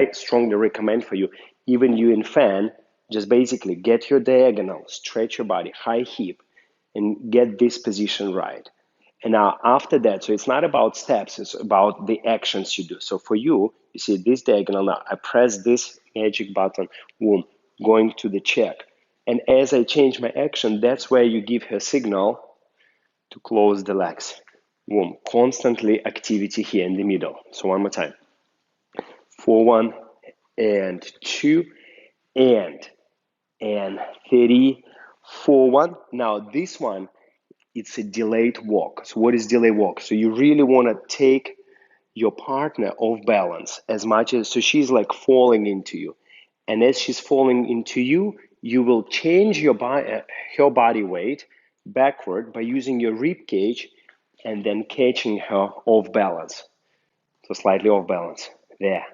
I strongly recommend for you, even you in fan, just basically get your diagonal, stretch your body, high hip, and get this position right. And now after that, so it's not about steps, it's about the actions you do. So for you, you see this diagonal now, I press this magic button, boom, going to the check. And as I change my action, that's where you give her signal to close the legs. Boom, constantly activity here in the middle. So one more time. 4, 1, and 2, and 3, 4, 1. Now this one, it's a delayed walk. So what is delayed walk? So you really want to take your partner off balance as much as, so she's like falling into you. And as she's falling into you, you will change your her body weight backward by using your rib cage and then catching her off balance. So slightly off balance, there.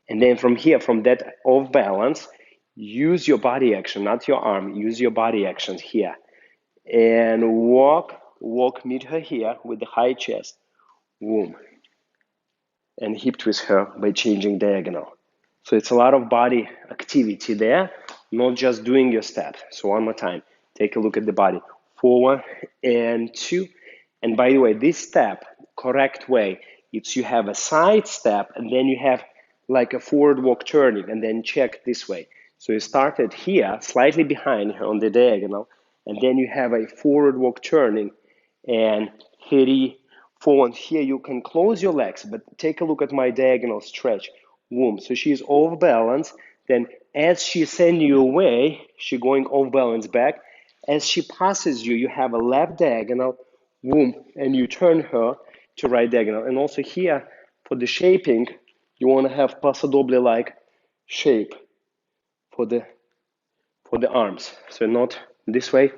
And then from here, from that off balance, use your body action, not your arm, use your body actions here. And walk, meet her here with the high chest, boom. And hip twist her by changing diagonal. So it's a lot of body activity there, not just doing your steps. So one more time, take a look at the body. 4, 1, and 2. And by the way, this step, correct way, it's you have a side step and then you have like a forward walk turning and then check this way. So you started here, slightly behind her on the diagonal, and then you have a forward walk turning and 30, forward. Here you can close your legs, but take a look at my diagonal stretch. Boom. So she's off balance. Then as she sends you away, she's going off balance back. As she passes you, you have a left diagonal, boom, and you turn her to right diagonal. And also here, for the shaping, you want to have paso doble like shape for the arms. So not this way,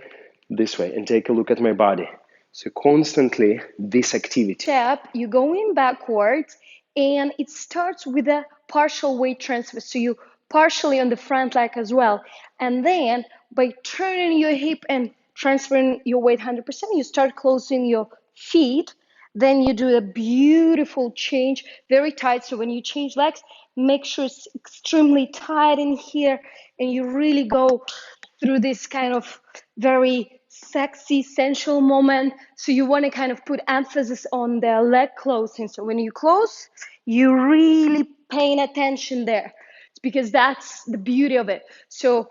and take a look at my body. So constantly this activity. Step, you're going backwards, and it starts with a partial weight transfer. So you partially on the front leg as well. And then by turning your hip and transferring your weight 100%, you start closing your feet. Then you do a beautiful change, very tight. So when you change legs, make sure it's extremely tight in here, and you really go through this kind of very sexy, sensual moment. So you want to kind of put emphasis on the leg closing. So when you close, you really paying attention there, because that's the beauty of it. So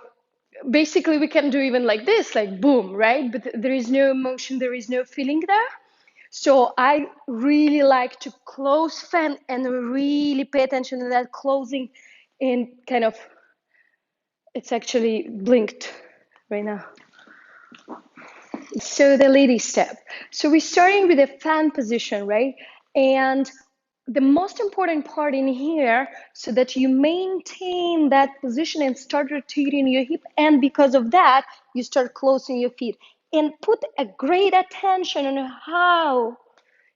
basically we can do even like this, like boom, right? But there is no emotion, there is no feeling there. So I really like to close fan and really pay attention to that closing, and kind of, it's actually blinked right now. So the lady step. So we're starting with a fan position, right? And the most important part in here, so that you maintain that position and start rotating your hip, and because of that, you start closing your feet. And put a great attention on how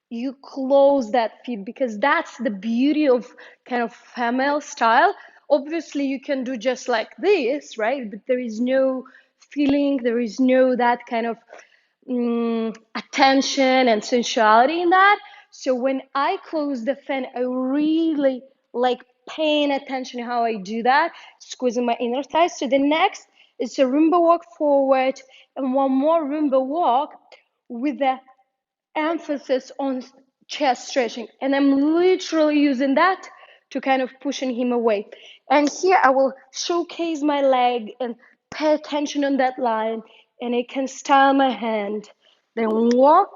you close that feet, because that's the beauty of kind of female style. Obviously you can do just like this, right? But there is no feeling, there is no that kind of attention and sensuality in that. So when I close the fan, I really like paying attention how I do that, squeezing my inner thighs. So the next is a Roomba walk forward, and one more Roomba walk with the emphasis on chest stretching. And I'm literally using that to kind of pushing him away. And here I will showcase my leg and pay attention on that line, and I can style my hand, then walk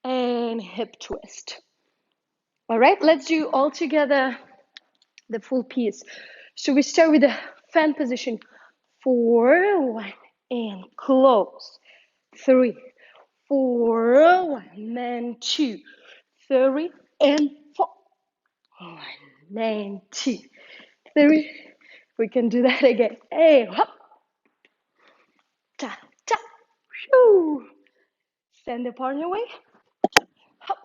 and hip twist. All right, let's do all together the full piece. So we start with the fan position. 4, 1, and close. 3, 4, 1, and 2, 3, and 4, 1, and 2, 3. We can do that again. Hey, hop, ta, ta, send the partner away. Hop.